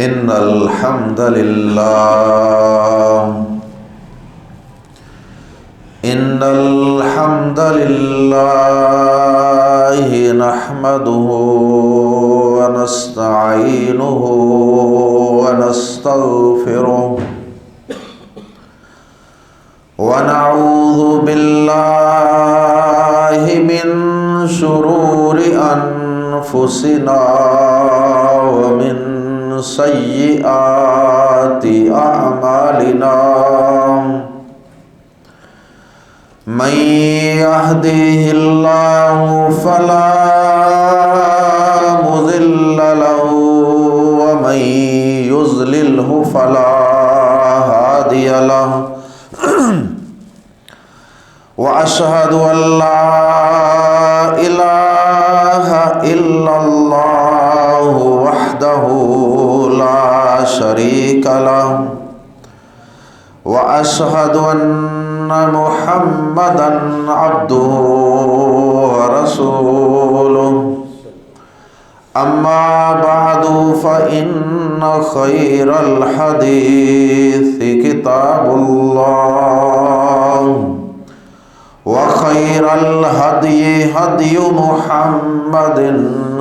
إن الحمد لله نحمده ونستعينه ونستغفره ونعوذ بالله من شرور أنفسنا ومن سيئات أعمالنا من يهده الله فلا مضل له ومن يضلله فلا هادي له وأشهد أن لا إله إلا الله وحده لا شريك له وأشهد أن محمدًا عبده ورسوله أما بعد فإن خير الحديث كتاب الله وخير الهدي هدي محمد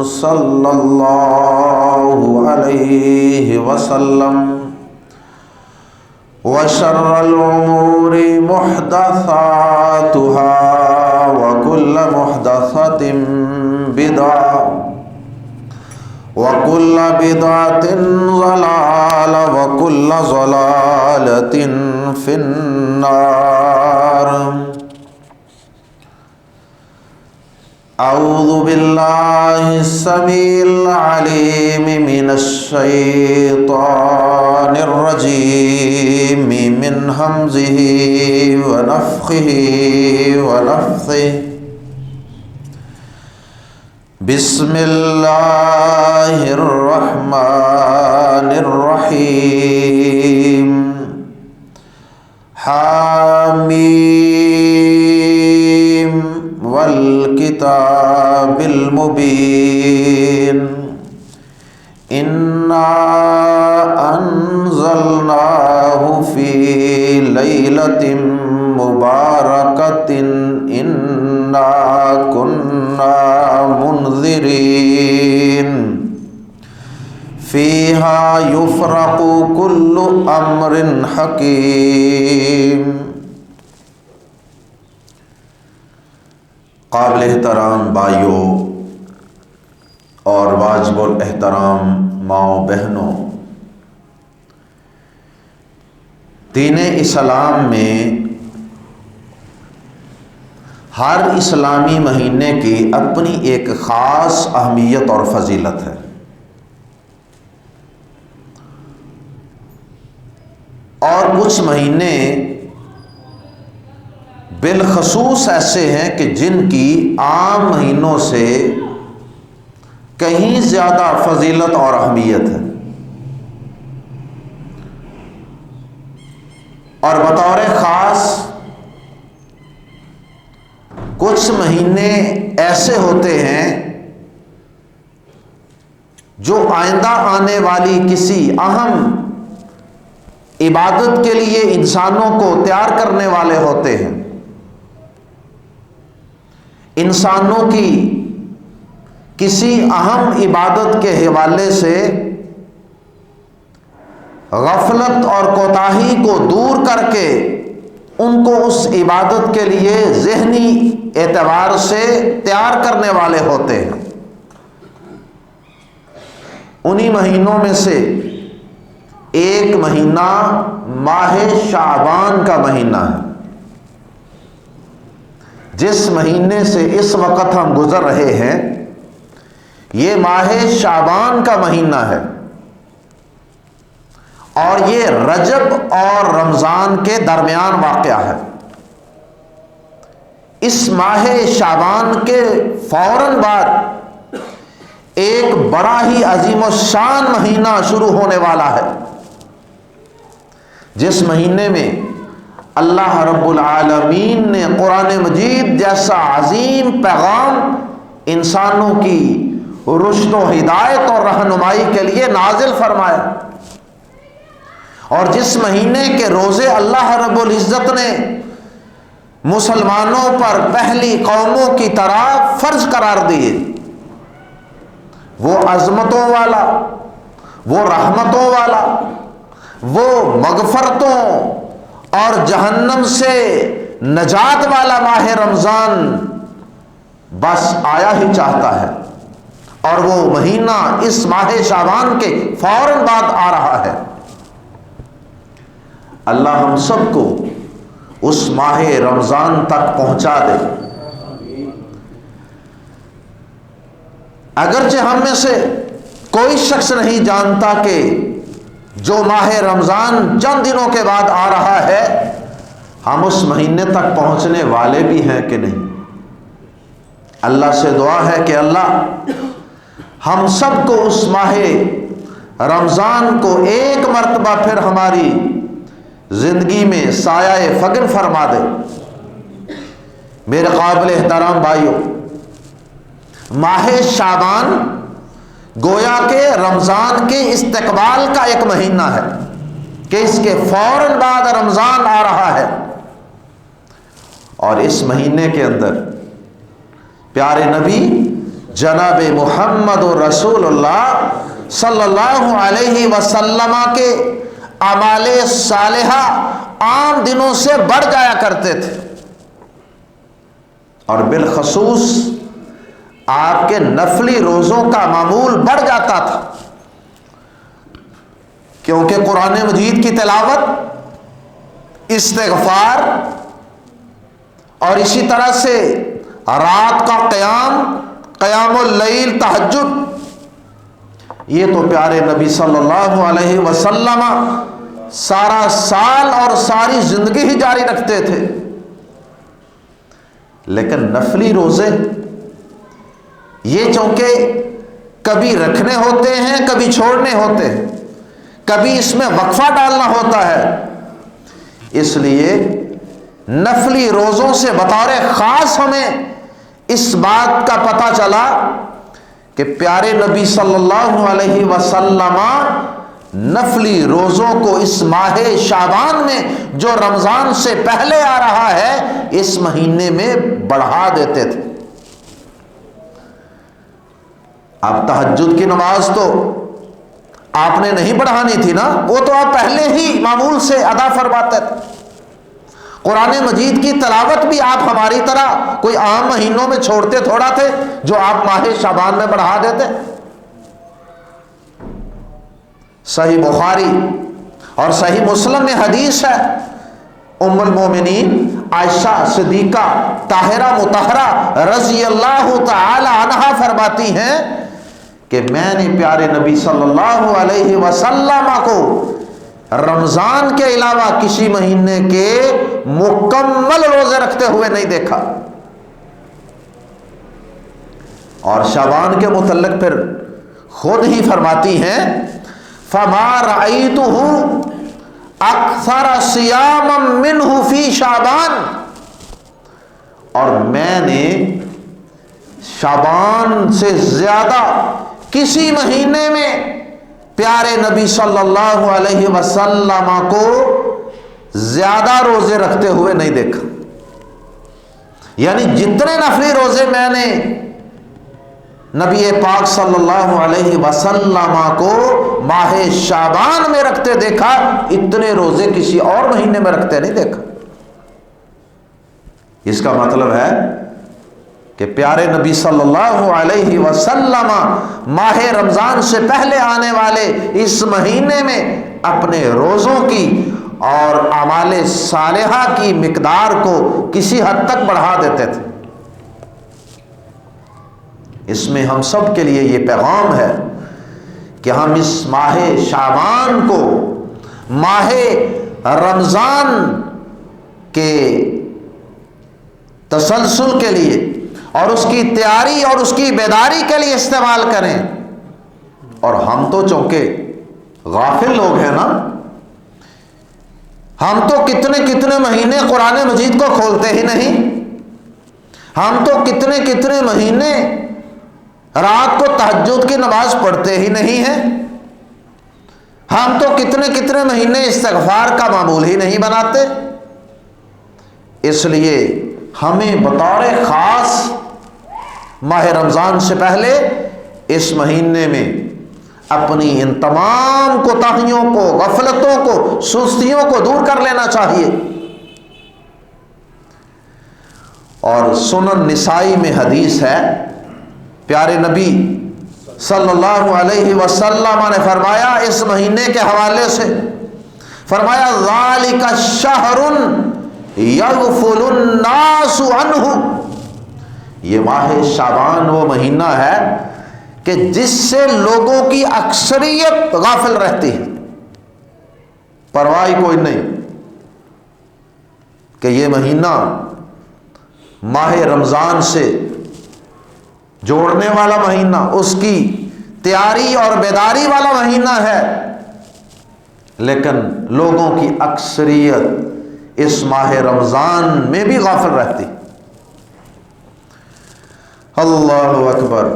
صلى الله عليه وسلم وشر الأمور محدثاتها وكل محدثة بدعة وكل بدعة ضلالة وكل ضلالة في النار. أعوذ بالله السميع العليم من الشيطان الرجيم من همزه ونفخه ونفثه. بسم الله الرحمن الرحيم. حاميم والكتاب المبين. إنا أنزلناه في ليلة مباركة إنا كنا منذرين فيها يفرق كل أمر حكيم. قابل احترام بھائیوں اور واجب الاحترام ماؤں بہنوں، دین اسلام میں ہر اسلامی مہینے کی اپنی ایک خاص اہمیت اور فضیلت ہے. اور کچھ مہینے بالخصوص ایسے ہیں کہ جن کی عام مہینوں سے کہیں زیادہ فضیلت اور اہمیت ہے. اور بطور خاص کچھ مہینے ایسے ہوتے ہیں جو آئندہ آنے والی کسی اہم عبادت کے لیے انسانوں کو تیار کرنے والے ہوتے ہیں. انسانوں کی کسی اہم عبادت کے حوالے سے غفلت اور کوتاہی کو دور کر کے ان کو اس عبادت کے لیے ذہنی اعتبار سے تیار کرنے والے ہوتے ہیں. انہی مہینوں میں سے ایک مہینہ ماہ شعبان کا مہینہ ہے، جس مہینے سے اس وقت ہم گزر رہے ہیں یہ ماہ شعبان کا مہینہ ہے. اور یہ رجب اور رمضان کے درمیان واقع ہے. اس ماہ شعبان کے فوراً بعد ایک بڑا ہی عظیم الشان مہینہ شروع ہونے والا ہے، جس مہینے میں اللہ رب العالمین نے قرآن مجید جیسا عظیم پیغام انسانوں کی رشد و ہدایت اور رہنمائی کے لیے نازل فرمایا۔ اور جس مہینے کے روزے اللہ رب العزت نے مسلمانوں پر پہلی قوموں کی طرح فرض قرار دیے، وہ عظمتوں والا، وہ رحمتوں والا، وہ مغفرتوں اور جہنم سے نجات والا ماہ رمضان بس آیا ہی چاہتا ہے، اور وہ مہینہ اس ماہ شعبان کے فوراً بعد آ رہا ہے۔ اللہ ہم سب کو اس ماہ رمضان تک پہنچا دے۔ اگرچہ ہم میں سے کوئی شخص نہیں جانتا کہ جو ماہ رمضان چند دنوں کے بعد آ رہا ہے، ہم اس مہینے تک پہنچنے والے بھی ہیں کہ نہیں۔ اللہ سے دعا ہے کہ اللہ ہم سب کو اس ماہ رمضان کو ایک مرتبہ پھر ہماری زندگی میں سایہ فگن فرما دے۔ میرے قابل احترام بھائیوں، ماہ شعبان گویا کہ رمضان کے استقبال کا ایک مہینہ ہے کہ اس کے فوراً بعد رمضان آ رہا ہے، اور اس مہینے کے اندر پیارے نبی جناب محمد رسول اللہ صلی اللہ علیہ وسلم کے اعمال صالحہ عام دنوں سے بڑھ جایا کرتے تھے، اور بالخصوص آپ کے نفلی روزوں کا معمول بڑھ جاتا تھا، کیونکہ قرآن مجید کی تلاوت، استغفار، اور اسی طرح سے رات کا قیام اللیل، تہجد، یہ تو پیارے نبی صلی اللہ علیہ وسلم سارا سال اور ساری زندگی ہی جاری رکھتے تھے۔ لیکن نفلی روزے یہ چونکہ کبھی رکھنے ہوتے ہیں، کبھی چھوڑنے ہوتے ہیں، کبھی اس میں وقفہ ڈالنا ہوتا ہے، اس لیے نفلی روزوں سے بطور خاص ہمیں اس بات کا پتہ چلا کہ پیارے نبی صلی اللہ علیہ وسلم نفلی روزوں کو اس ماہ شعبان میں جو رمضان سے پہلے آ رہا ہے اس مہینے میں بڑھا دیتے تھے۔ اب تہجد کی نماز تو آپ نے نہیں بڑھانی تھی نا، وہ تو آپ پہلے ہی معمول سے ادا فرماتے تھے۔ قرآن مجید کی تلاوت بھی آپ ہماری طرح کوئی عام مہینوں میں چھوڑتے تھوڑا تھے جو آپ ماہ شعبان میں بڑھا دیتے۔ صحیح بخاری اور صحیح مسلم میں حدیث ہے، ام المومنین عائشہ صدیقہ طاہرہ مطہرہ رضی اللہ تعالی عنہا فرماتی ہیں کہ میں نے پیارے نبی صلی اللہ علیہ وسلم کو رمضان کے علاوہ کسی مہینے کے مکمل روزے رکھتے ہوئے نہیں دیکھا۔ اور شعبان کے متعلق پھر خود ہی فرماتی ہیں فما رأیتہ اکثر صیاما منہ فی شعبان، اور میں نے شعبان سے زیادہ کسی مہینے میں پیارے نبی صلی اللہ علیہ وسلم کو زیادہ روزے رکھتے ہوئے نہیں دیکھا۔ یعنی جتنے نفلی روزے میں نے نبی پاک صلی اللہ علیہ وسلم کو ماہ شعبان میں رکھتے دیکھا، اتنے روزے کسی اور مہینے میں رکھتے نہیں دیکھا۔ اس کا مطلب ہے کہ پیارے نبی صلی اللہ علیہ وسلم ماہ رمضان سے پہلے آنے والے اس مہینے میں اپنے روزوں کی اور اعمال صالحہ کی مقدار کو کسی حد تک بڑھا دیتے تھے۔ اس میں ہم سب کے لیے یہ پیغام ہے کہ ہم اس ماہ شعبان کو ماہ رمضان کے تسلسل کے لیے اور اس کی تیاری اور اس کی بیداری کے لیے استعمال کریں۔ اور ہم تو چونکہ غافل لوگ ہیں نا، ہم تو کتنے مہینے قرآن مجید کو کھولتے ہی نہیں، ہم تو کتنے مہینے رات کو تہجد کی نماز پڑھتے ہی نہیں ہیں. ہم تو کتنے کتنے مہینے استغفار کا معمول ہی نہیں بناتے. اس لیے ہمیں بطور خاص ماہ رمضان سے پہلے اس مہینے میں اپنی ان تمام کوتاہیوں کو، غفلتوں کو، سستیوں کو دور کر لینا چاہیے. اور سنن نسائی میں حدیث ہے، پیارے نبی صلی اللہ علیہ وسلم نے فرمایا اس مہینے کے حوالے سے، فرمایا ذالک شہر یغفل الناس عنہ. یہ ماہ شعبان وہ مہینہ ہے کہ جس سے لوگوں کی اکثریت غافل رہتی ہے، پرواہ کوئی نہیں کہ یہ مہینہ ماہ رمضان سے جوڑنے والا مہینہ، اس کی تیاری اور بیداری والا مہینہ ہے، لیکن لوگوں کی اکثریت اس ماہ رمضان میں بھی غافل رہتی. اللہ اکبر.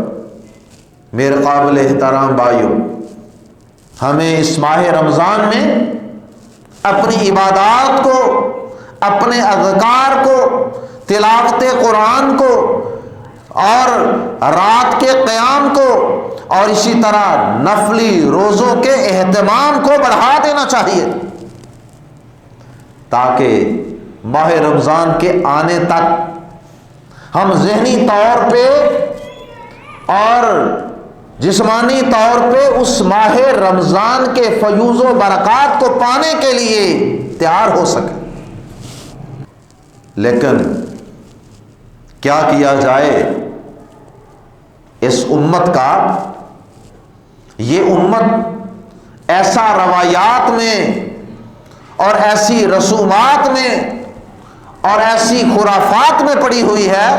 میرے قابل احترام بھائیوں، ہمیں اس ماہ رمضان میں اپنی عبادات کو، اپنے اذکار کو، تلاوت قرآن کو اور رات کے قیام کو اور اسی طرح نفلی روزوں کے اہتمام کو بڑھا دینا چاہیے، تاکہ ماہ رمضان کے آنے تک ہم ذہنی طور پہ اور جسمانی طور پہ اس ماہ رمضان کے فیوز و برکات کو پانے کے لیے تیار ہو سکے. لیکن کیا کیا جائے؟ اس امت کا، یہ امت ایسا روایات میں اور ایسی رسومات میں اور ایسی خرافات میں پڑی ہوئی ہے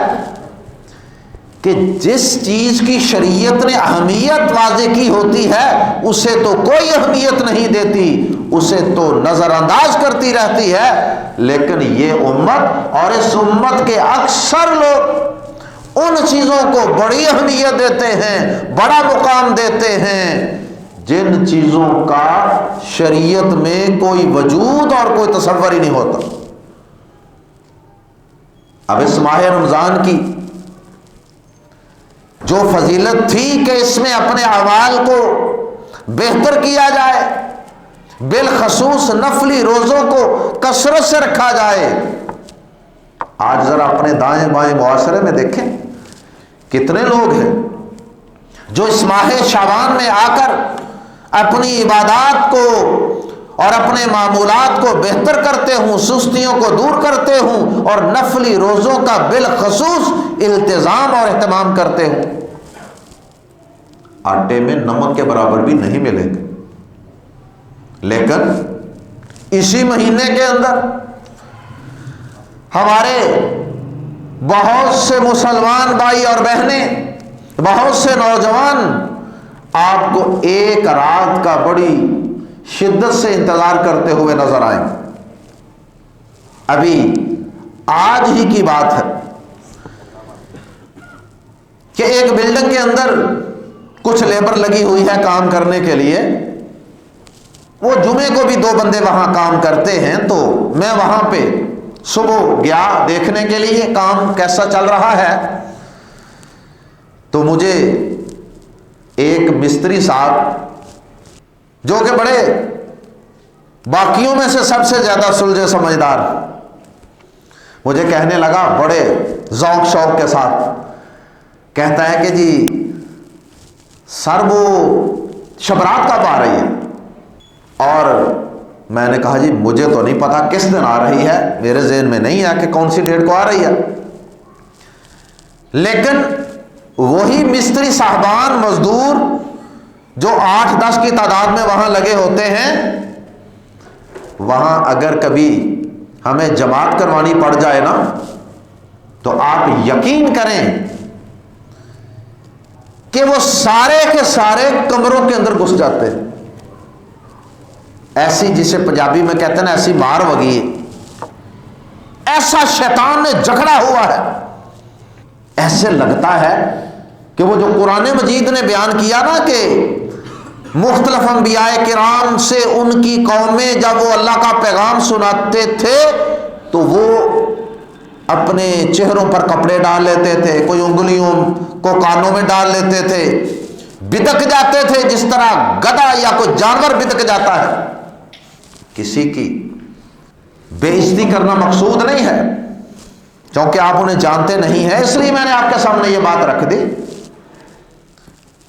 کہ جس چیز کی شریعت نے اہمیت واضح کی ہوتی ہے اسے تو کوئی اہمیت نہیں دیتی، اسے تو نظر انداز کرتی رہتی ہے. لیکن یہ امت اور اس امت کے اکثر لوگ ان چیزوں کو بڑی اہمیت دیتے ہیں، بڑا مقام دیتے ہیں جن چیزوں کا شریعت میں کوئی وجود اور کوئی تصور ہی نہیں ہوتا. اب اس ماہ رمضان کی جو فضیلت تھی کہ اس میں اپنے اعمال کو بہتر کیا جائے، بالخصوص نفلی روزوں کو کثرت سے رکھا جائے، آج ذرا اپنے دائیں بائیں معاشرے میں دیکھیں کتنے لوگ ہیں جو اس ماہ شعبان میں آ کر اپنی عبادات کو اور اپنے معمولات کو بہتر کرتے ہوں، سستیوں کو دور کرتے ہوں اور نفلی روزوں کا بالخصوص التزام اور اہتمام کرتے ہوں. آٹے میں نمک کے برابر بھی نہیں ملیں گے، لیکن اسی مہینے کے اندر ہمارے بہت سے مسلمان بھائی اور بہنیں، بہت سے نوجوان آپ کو ایک رات کا بڑی شدت سے انتظار کرتے ہوئے نظر آئیں. ابھی آج ہی کی بات ہے کہ ایک بلڈنگ کے اندر کچھ لیبر لگی ہوئی ہے کام کرنے کے لیے. وہ جمعے کو بھی 2 بندے وہاں کام کرتے ہیں، تو میں وہاں پہ صبح گیا دیکھنے کے لیے کام کیسا چل رہا ہے. تو مجھے ایک مستری صاحب جو کہ بڑے باقیوں میں سے سب سے زیادہ سلجھے سمجھدار، مجھے کہنے لگا بڑے ذوق شوق کے ساتھ، کہتا ہے کہ جی سر وہ شبرات کب آ رہی ہے؟ اور میں نے کہا جی مجھے تو نہیں پتا کس دن آ رہی ہے، میرے ذہن میں نہیں ہے کہ کون سی ڈیٹ کو آ رہی ہے. لیکن وہی مستری صاحبان، مزدور جو 8-10 کی تعداد میں وہاں لگے ہوتے ہیں، وہاں اگر کبھی ہمیں جماعت کروانی پڑ جائے نا تو آپ یقین کریں کہ وہ سارے کے سارے کمروں کے اندر گھس جاتے ہیں. ایسی جسے پنجابی میں کہتے ہیں نا، ایسی مار وگی، ایسا شیطان نے جکڑا ہوا ہے. ایسے لگتا ہے کہ وہ جو قرآن مجید نے بیان کیا نا کہ مختلف انبیاء کرام سے ان کی قومیں جب وہ اللہ کا پیغام سناتے تھے تو وہ اپنے چہروں پر کپڑے ڈال لیتے تھے، کوئی انگلیوں کو کانوں میں ڈال لیتے تھے، بدک جاتے تھے جس طرح گدھا یا کوئی جانور بدک جاتا ہے۔ کسی کی بے عزتی کرنا مقصود نہیں ہے، کیونکہ آپ انہیں جانتے نہیں ہیں، اس لیے میں نے آپ کے سامنے یہ بات رکھ دی۔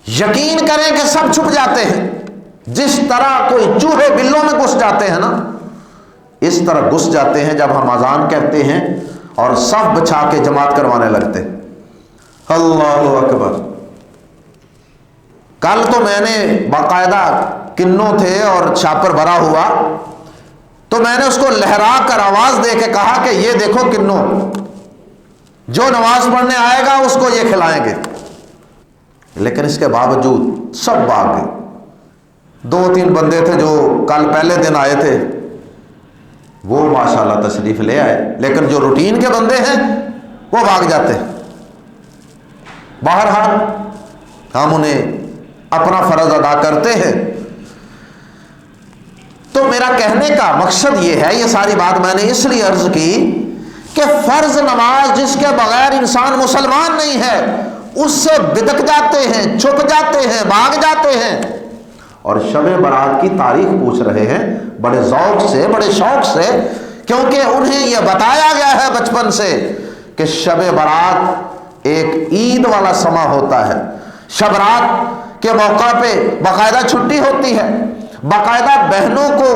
یقین کریں کہ سب چھپ جاتے ہیں، جس طرح کوئی چوہے بلوں میں گھس جاتے ہیں نا، اس طرح گھس جاتے ہیں جب ہم اذان کہتے ہیں اور صف بچھا کے جماعت کروانے لگتے۔ اللہ اکبر۔ کل تو میں نے باقاعدہ کنوں تھے اور چھاپر بھرا ہوا، تو میں نے اس کو لہرا کر آواز دے کے کہا کہ یہ دیکھو کنوں، جو نماز پڑھنے آئے گا اس کو یہ کھلائیں گے، لیکن اس کے باوجود سب بھاگ گئے۔ 2-3 بندے تھے جو کل پہلے دن آئے تھے، وہ ماشاءاللہ تشریف لے آئے، لیکن جو روٹین کے بندے ہیں وہ بھاگ جاتے ہیں۔ بہرحال ہم انہیں اپنا فرض ادا کرتے ہیں۔ تو میرا کہنے کا مقصد یہ ہے، یہ ساری بات میں نے اس لیے عرض کی کہ فرض نماز جس کے بغیر انسان مسلمان نہیں ہے، اس سے بدک جاتے ہیں، چھپ جاتے ہیں، بھاگ جاتے ہیں، اور شب برات کی تاریخ پوچھ رہے ہیں بڑے ذوق سے، بڑے شوق سے، کیونکہ انہیں یہ بتایا گیا ہے بچپن سے کہ شب برات ایک عید والا سما ہوتا ہے، شب رات کے موقع پہ باقاعدہ چھٹی ہوتی ہے، باقاعدہ بہنوں کو،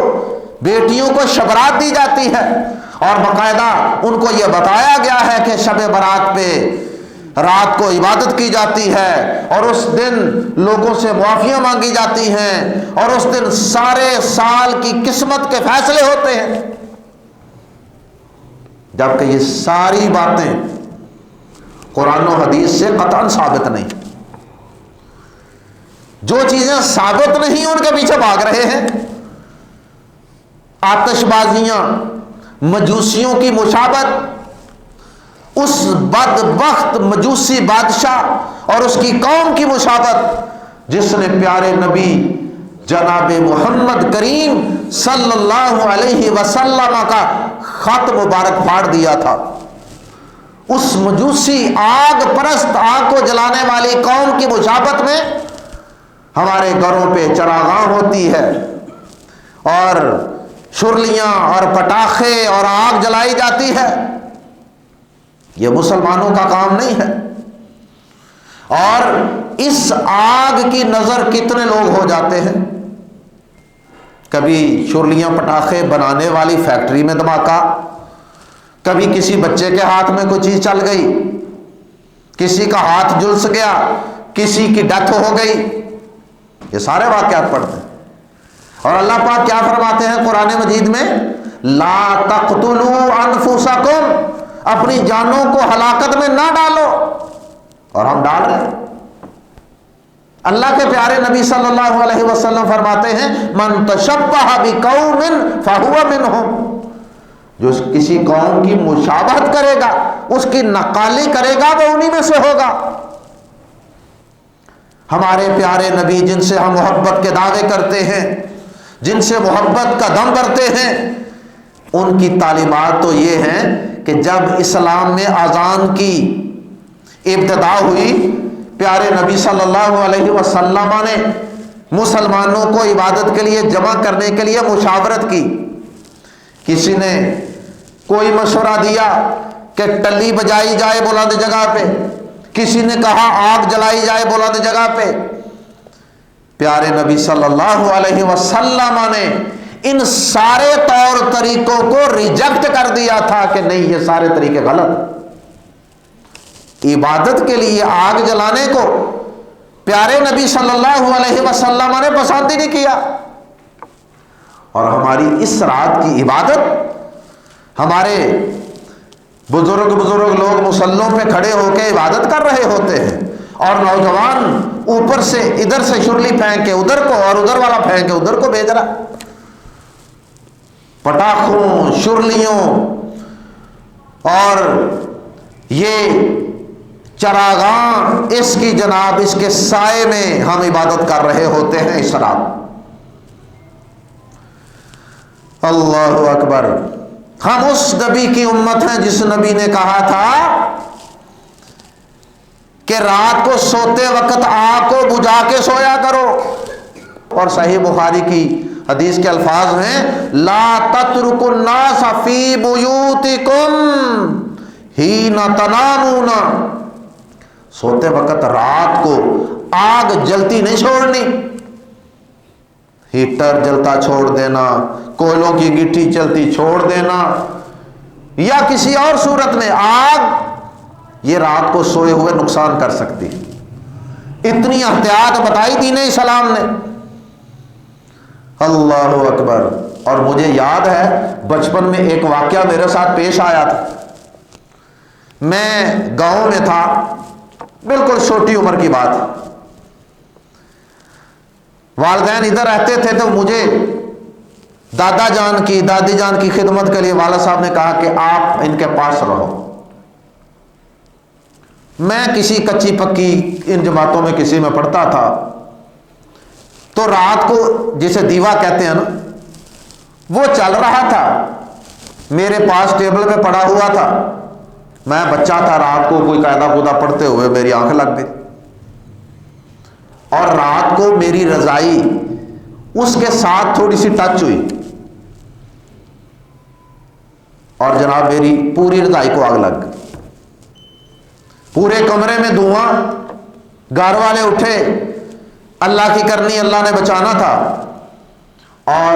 بیٹیوں کو شبرات دی جاتی ہے، اور باقاعدہ ان کو یہ بتایا گیا ہے کہ شب برات پہ رات کو عبادت کی جاتی ہے، اور اس دن لوگوں سے معافیاں مانگی جاتی ہیں، اور اس دن سارے سال کی قسمت کے فیصلے ہوتے ہیں، جبکہ یہ ساری باتیں قرآن و حدیث سے قطعاً ثابت نہیں۔ جو چیزیں ثابت نہیں ان کے پیچھے بھاگ رہے ہیں۔ آتش بازیاں، مجوسیوں کی مشابہت، اس بدبخت مجوسی بادشاہ اور اس کی قوم کی مشابہت جس نے پیارے نبی جناب محمد کریم صلی اللہ علیہ وسلم کا خط مبارک پھاڑ دیا تھا، اس مجوسی آگ پرست، آگ کو جلانے والی قوم کی مشابہت میں ہمارے گھروں پہ چراغاں ہوتی ہے اور شرلیاں اور پٹاخے اور آگ جلائی جاتی ہے۔ یہ مسلمانوں کا کام نہیں ہے، اور اس آگ کی نظر کتنے لوگ ہو جاتے ہیں۔ کبھی شرلیاں پٹاخے بنانے والی فیکٹری میں دھماکہ، کبھی کسی بچے کے ہاتھ میں کوئی چیز چل گئی، کسی کا ہاتھ جھلس گیا، کسی کی ڈیتھ ہو گئی، یہ سارے واقعات پڑھتے ہیں۔ اور اللہ پاک کیا فرماتے ہیں قرآن مجید میں؟ لا تقتلوا انفسکم، اپنی جانوں کو ہلاکت میں نہ ڈالو، اور ہم ڈال رہے ہیں۔ اللہ کے پیارے نبی صلی اللہ علیہ وسلم فرماتے ہیں من تشبہ بقوم فہو منہم، جو کسی قوم کی مشابہت کرے گا، اس کی نقالی کرے گا، وہ انہی میں سے ہوگا۔ ہمارے پیارے نبی جن سے ہم محبت کے دعوے کرتے ہیں، جن سے محبت کا دم کرتے ہیں، ان کی تعلیمات تو یہ ہیں کہ جب اسلام میں اذان کی ابتدا ہوئی، پیارے نبی صلی اللہ علیہ وسلم نے مسلمانوں کو عبادت کے لیے جمع کرنے کے لیے مشاورت کی۔ کسی نے کوئی مشورہ دیا کہ ٹلی بجائی جائے بلند جگہ پہ، کسی نے کہا آگ جلائی جائے بلند جگہ پہ۔ پیارے نبی صلی اللہ علیہ وسلم نے ان سارے طور طریقوں کو ریجیکٹ کر دیا تھا کہ نہیں، یہ سارے طریقے غلط۔ عبادت کے لیے آگ جلانے کو پیارے نبی صلی اللہ علیہ وسلم نے پسند ہی نہیں کیا، اور ہماری اس رات کی عبادت ہمارے بزرگ لوگ مصلوں پہ کھڑے ہو کے عبادت کر رہے ہوتے ہیں، اور نوجوان اوپر سے ادھر سے شرلی پھینک کے ادھر کو اور ادھر والا پھینک کے ادھر کو بھیج رہا۔ پٹاخوں، شرلیوں اور یہ چراغاں اس کی جناب اس کے سائے میں ہم عبادت کر رہے ہوتے ہیں اس رات. اللہ اکبر. ہم اس نبی کی امت ہیں جس نبی نے کہا تھا کہ رات کو سوتے وقت آگ کو بجھا کے سویا کرو. اور صحیح بخاری کی حدیث کے الفاظ ہیں لا تترکوا الناس فی بیوتکم حین تنامون. سوتے وقت رات کو آگ جلتی نہیں چھوڑنی. ہیٹر جلتا چھوڑ دینا، کوئلوں کی گٹھی چلتی چھوڑ دینا، یا کسی اور صورت میں آگ یہ رات کو سوئے ہوئے نقصان کر سکتی. اتنی احتیاط بتائی دین اسلام نے. اللہ اکبر. اور مجھے یاد ہے بچپن میں ایک واقعہ میرے ساتھ پیش آیا تھا. میں گاؤں میں تھا، بالکل چھوٹی عمر کی بات. والدین ادھر رہتے تھے تو مجھے دادا جان کی دادی جان کی خدمت کے لیے والد صاحب نے کہا کہ آپ ان کے پاس رہو. میں کسی کچی پکی ان جماعتوں میں کسی میں پڑھتا تھا. تو رات کو جسے دیوا کہتے ہیں نا، وہ چل رہا تھا، میرے پاس ٹیبل پہ پڑا ہوا تھا. میں بچہ تھا، رات کو کوئی قاعدہ خدا پڑھتے ہوئے میری آنکھ لگ گئی، اور رات کو میری رضائی اس کے ساتھ تھوڑی سی ٹچ ہوئی، اور جناب میری پوری رضائی کو آگ لگ گئی. پورے کمرے میں دھواں. گھر والے اٹھے، اللہ کی کرنی، اللہ نے بچانا تھا، اور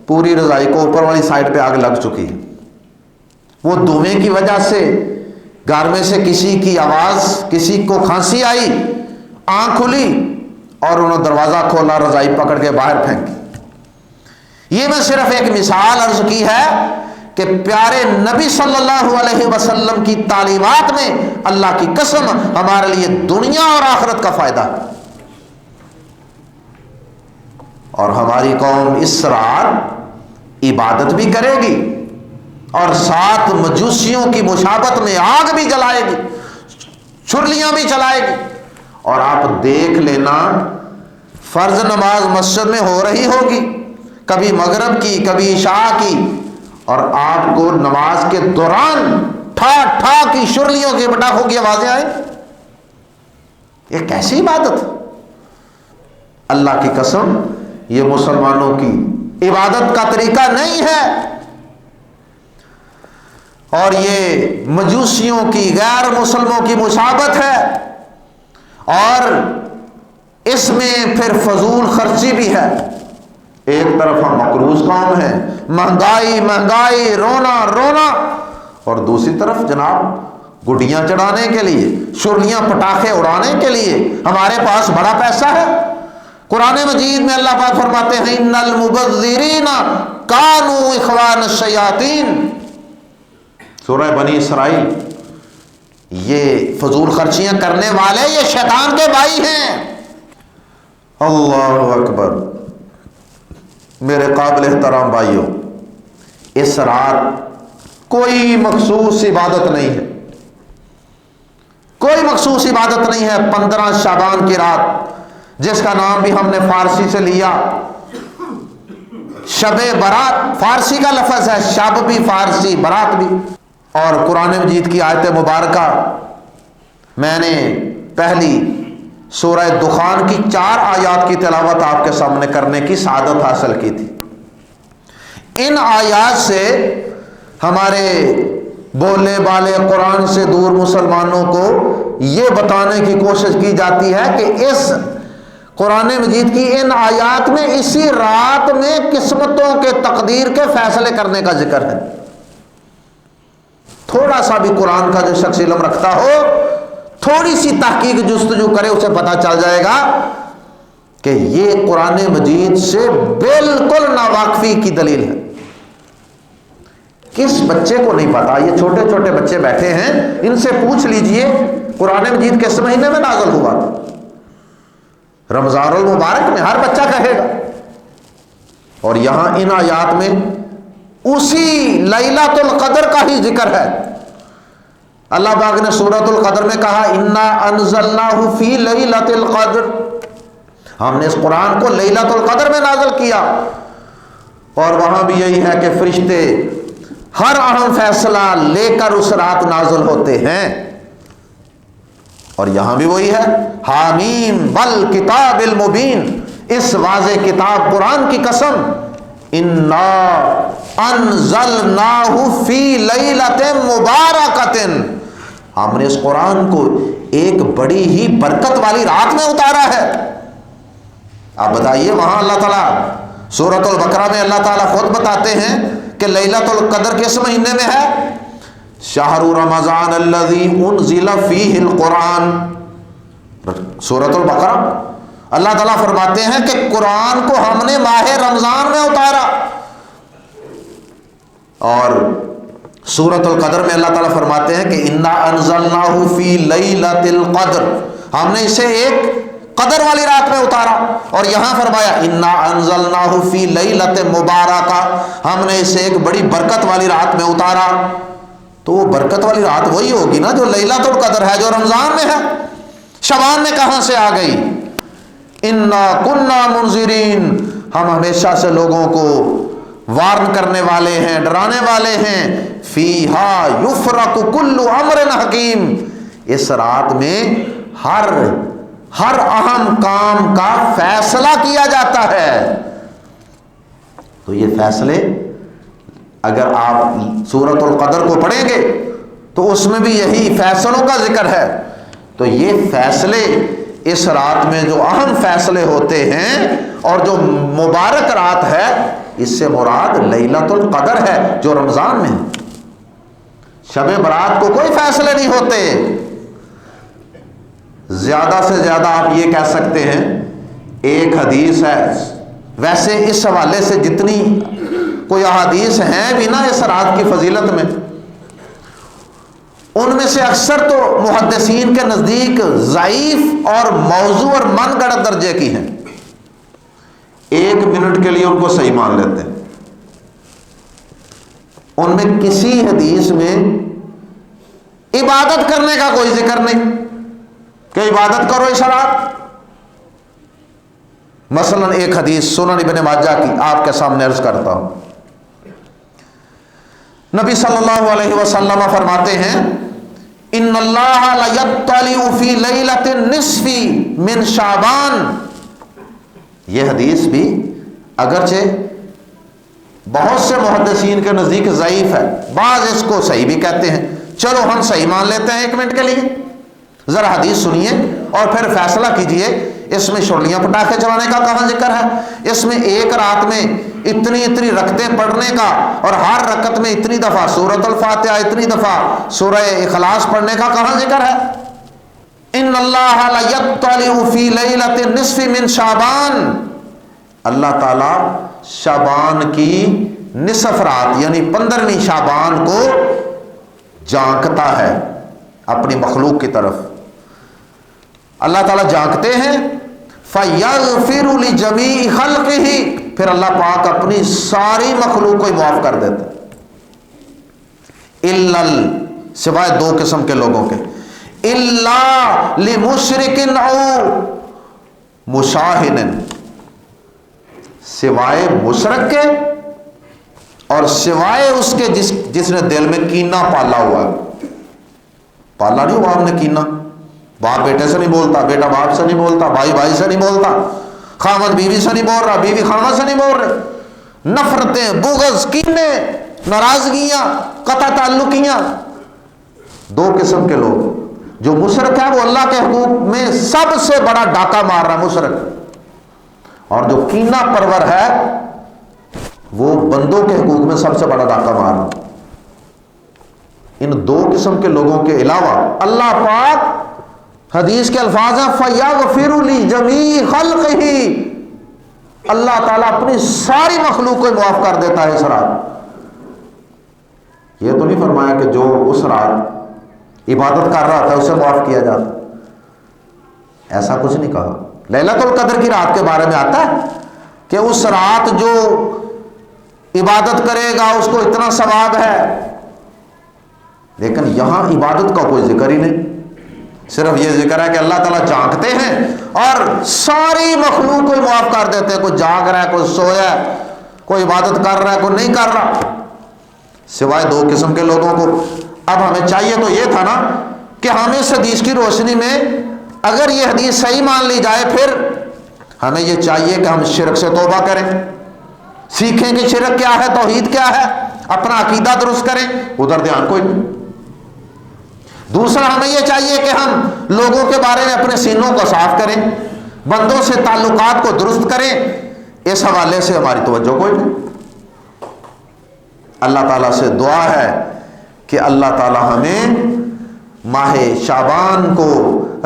پوری رضائی کو اوپر والی سائڈ پہ آگ لگ چکی ہے. وہ دھوئیں کی وجہ سے گھر میں سے کسی کی آواز، کسی کو کھانسی آئی، آنکھ کھلی اور انہوں نے دروازہ کھولا، رضائی پکڑ کے باہر پھینکی. یہ میں صرف ایک مثال عرض کی ہے کہ پیارے نبی صلی اللہ علیہ وسلم کی تعلیمات میں اللہ کی قسم ہمارے لیے دنیا اور آخرت کا فائدہ ہے. اور ہماری قوم اس رات عبادت بھی کرے گی اور ساتھ مجوسیوں کی مشابت میں آگ بھی جلائے گی، چھرلیاں بھی چلائے گی. اور آپ دیکھ لینا فرض نماز مسجد میں ہو رہی ہوگی، کبھی مغرب کی کبھی عشاء کی، اور آپ کو نماز کے دوران ٹھا ٹھا کی شرلیوں کی پٹاخوں کی آوازیں آئیں. یہ کیسی عبادت؟ اللہ کی قسم یہ مسلمانوں کی عبادت کا طریقہ نہیں ہے، اور یہ مجوسیوں کی، غیر مسلموں کی مشابت ہے. اور اس میں پھر فضول خرچی بھی ہے. ایک طرف ہم مقروض قوم ہیں، مہنگائی مہنگائی، رونا رونا، اور دوسری طرف جناب گڈیاں چڑھانے کے لیے، شرلیاں پٹاخے اڑانے کے لیے ہمارے پاس بڑا پیسہ ہے. قرآن مجید میں اللہ پاک فرماتے ہیں ان المبذرین کانوا اخوان الشیاطین. سورہ بنی اسرائیل. یہ فضول خرچیاں کرنے والے یہ شیطان کے بھائی ہیں. اللہ اکبر. میرے قابل احترام بھائیوں، اس رات کوئی مخصوص عبادت نہیں ہے، کوئی مخصوص عبادت نہیں ہے. 15 شعبان کی رات جس کا نام بھی ہم نے فارسی سے لیا، شب برات. فارسی کا لفظ ہے، شب بھی فارسی، برات بھی. اور قرآن مجید کی آیت مبارکہ میں نے پہلی سورہ دخان کی 4 آیات کی تلاوت آپ کے سامنے کرنے کی سعادت حاصل کی تھی. ان آیات سے ہمارے بولے بالے قرآن سے دور مسلمانوں کو یہ بتانے کی کوشش کی جاتی ہے کہ اس قرآن مجید کی ان آیات میں اسی رات میں قسمتوں کے، تقدیر کے فیصلے کرنے کا ذکر ہے. تھوڑا سا بھی قرآن کا جو شخص علم رکھتا ہو، تھوڑی سی تحقیق جستجو کرے، اسے پتہ چل جائے گا کہ یہ قرآن مجید سے بالکل ناواقفی کی دلیل ہے. کس بچے کو نہیں پتا؟ یہ چھوٹے چھوٹے بچے بیٹھے ہیں، ان سے پوچھ لیجئے قرآن مجید کس مہینے میں نازل ہوا تھا. رمضان المبارک میں، ہر بچہ کہے گا. اور یہاں ان آیات میں اسی لیلۃ القدر کا ہی ذکر ہے. اللہ پاک نے سورۃ القدر میں کہا انا انزلناہ فی لیلۃ القدر، ہم نے اس قرآن کو لیلۃ القدر میں نازل کیا۔ اور وہاں بھی یہی ہے کہ فرشتے ہر اہم فیصلہ لے کر اس رات نازل ہوتے ہیں، اور یہاں بھی وہی ہے حامیم والکتاب المبین، اس واضح کتاب قرآن کی قسم، انا انزلناہ فی لیلۃ مبارکۃ، ہم نے اس قرآن کو ایک بڑی ہی برکت والی رات میں اتارا ہے۔ آپ بتائیے، وہاں اللہ تعالیٰ سورۃ البقرہ میں اللہ تعالیٰ خود بتاتے ہیں کہ لیلۃ القدر کس مہینے میں ہے؟ شہر رمضان الذی انزل فیہ القرآن، سورۃ البقرہ اللہ تعالیٰ فرماتے ہیں کہ قرآن کو ہم نے ماہ رمضان میں اتارا، اور سورۃ القدر میں اللہ تعالیٰ فرماتے ہیں کہ انا انزلناہ فی لیلۃ القدر، ہم نے اسے ایک قدر والی رات میں اتارا، اور یہاں فرمایا انا انزلناہ فی لیلۃ مبارکہ، ہم نے اسے ایک بڑی برکت والی رات میں اتارا۔ تو وہ برکت والی رات وہی ہوگی نا جو لیلۃ القدر ہے، جو رمضان میں ہے، شعبان میں کہاں سے آ گئی؟ انا کنا منذرین، ہم ہمیشہ سے لوگوں کو وارن کرنے والے ہیں، ڈرانے والے ہیں۔ فیہا یفرق کل امر حکیم، اس رات میں ہر اہم کام کا فیصلہ کیا جاتا ہے۔ تو یہ فیصلے اگر آپ سورۃ القدر کو پڑھیں گے تو اس میں بھی یہی فیصلوں کا ذکر ہے۔ تو یہ فیصلے اس رات میں جو اہم فیصلے ہوتے ہیں، اور جو مبارک رات ہے، اس سے مراد لیلۃ القدر ہے جو رمضان میں ہے۔ شب برات کو کوئی فیصلے نہیں ہوتے۔ زیادہ سے زیادہ آپ یہ کہہ سکتے ہیں ایک حدیث ہے، ویسے اس حوالے سے جتنی کوئی احادیث ہیں بھی نا اس رات کی فضیلت میں، ان میں سے اکثر تو محدثین کے نزدیک ضعیف اور موضوع اور من گڑت درجے کی ہیں، 1 منٹ کے لیے ان کو صحیح مان لیتے ہیں۔ ان میں کسی حدیث میں عبادت کرنے کا کوئی ذکر نہیں کہ عبادت کرو اس رات۔ مثلا ایک حدیث سنن ابن ماجہ کی آپ کے سامنے عرض کرتا ہوں، نبی صلی اللہ علیہ وسلم فرماتے ہیں ان اللہ لیطلع فی لیلۃ النصف من شعبان، یہ حدیث بھی اگرچہ بہت سے محدثین کے نزدیک ضعیف ہے، بعض اس کو صحیح بھی کہتے ہیں، چلو ہم صحیح مان لیتے ہیں 1 منٹ کے لیے۔ ذرا حدیث سنیے اور پھر فیصلہ کیجئے، اس میں شرلیاں پٹاخے چلانے کا کہاں ذکر ہے؟ اس میں ایک رات میں اتنی رکعتیں پڑھنے کا، اور ہر رکعت میں اتنی دفعہ سورۃ الفاتحہ، اتنی دفعہ سورہ اخلاص پڑھنے کا کہاں ذکر ہے؟ ان اللہ لیطلع فی لیلۃ النصف من شعبان، اللہ تعالی شعبان کی نصف رات یعنی 15ویں شعبان کو جھانکتا ہے اپنی مخلوق کی طرف۔ اللہ تعالیٰ جھانکتے ہیں، فَيَغْفِرُ لِجَمِيعِ خَلْقِهِ، پھر اللہ پاک اپنی ساری مخلوق کو معاف کر دیتے ہیں، سوائے 2 قسم کے لوگوں کے، إِلَّا لِمُشْرِكٍ أَوْ مُشَاهِنٍ، سوائے مشرک کے اور سوائے اس کے جس نے دل میں کینہ پالا ہوا ہے۔ پالا نہیں ہوا ہم نے کینہ، باپ بیٹے سے نہیں بولتا، بیٹا باپ سے نہیں بولتا، بھائی بھائی سے نہیں بولتا، خاوند بیوی سے نہیں بول رہا، بیوی خاوند سے نہیں بول رہے، نفرتیں، بغض، کینے، ناراضگیاں، قطع تعلقیاں۔ 2 قسم کے لوگ، جو مشرک ہے وہ اللہ کے حقوق میں سب سے بڑا ڈاکہ مار رہا مشرک، اور جو کینہ پرور ہے وہ بندوں کے حقوق میں سب سے بڑا ڈاکہ مار رہا۔ ان 2 قسم کے لوگوں کے علاوہ اللہ پاک حدیث کے الفاظ ہیں فَيَغْفِرُ لِجَمِيعِ خَلْقِهِ، اللہ تعالیٰ اپنی ساری مخلوق کو معاف کر دیتا ہے اس رات۔ یہ تو نہیں فرمایا کہ جو اس رات عبادت کر رہا تھا اسے معاف کیا جاتا، ایسا کچھ نہیں کہا۔ لیلۃ القدر کی رات کے بارے میں آتا ہے کہ اس رات جو عبادت کرے گا اس کو اتنا ثواب ہے، لیکن یہاں عبادت کا کوئی ذکر ہی نہیں، صرف یہ ذکر ہے کہ اللہ تعالیٰ جھانکتے ہیں اور ساری مخلوق کو معاف کر دیتے ہیں، کوئی جاگ رہا ہے، کوئی سویا ہے، کوئی عبادت کر رہا ہے، کوئی نہیں کر رہا، سوائے دو قسم کے لوگوں کو۔ اب ہمیں چاہیے تو یہ تھا نا کہ ہم اس حدیث کی روشنی میں اگر یہ حدیث صحیح مان لی جائے، پھر ہمیں یہ چاہیے کہ ہم شرک سے توبہ کریں، سیکھیں کہ شرک کیا ہے، توحید کیا ہے، اپنا عقیدہ درست کریں، ادھر دھیان کوئی نہیں۔ دوسرا ہمیں یہ چاہیے کہ ہم لوگوں کے بارے میں اپنے سینوں کو صاف کریں، بندوں سے تعلقات کو درست کریں، اس حوالے سے ہماری توجہ کوئی نہیں۔ اللہ تعالیٰ سے دعا ہے کہ اللہ تعالیٰ ہمیں ماہ شعبان کو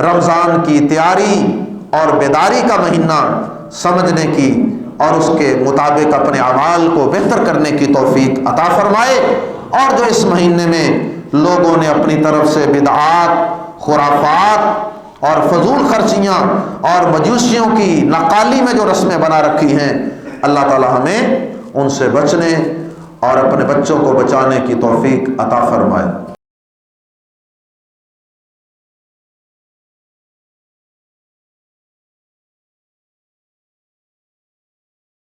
رمضان کی تیاری اور بیداری کا مہینہ سمجھنے کی اور اس کے مطابق اپنے اعمال کو بہتر کرنے کی توفیق عطا فرمائے، اور جو اس مہینے میں لوگوں نے اپنی طرف سے بدعات، خرافات اور فضول خرچیاں اور مجوسیوں کی نقالی میں جو رسمیں بنا رکھی ہیں، اللہ تعالیٰ ہمیں ان سے بچنے اور اپنے بچوں کو بچانے کی توفیق عطا فرمائے۔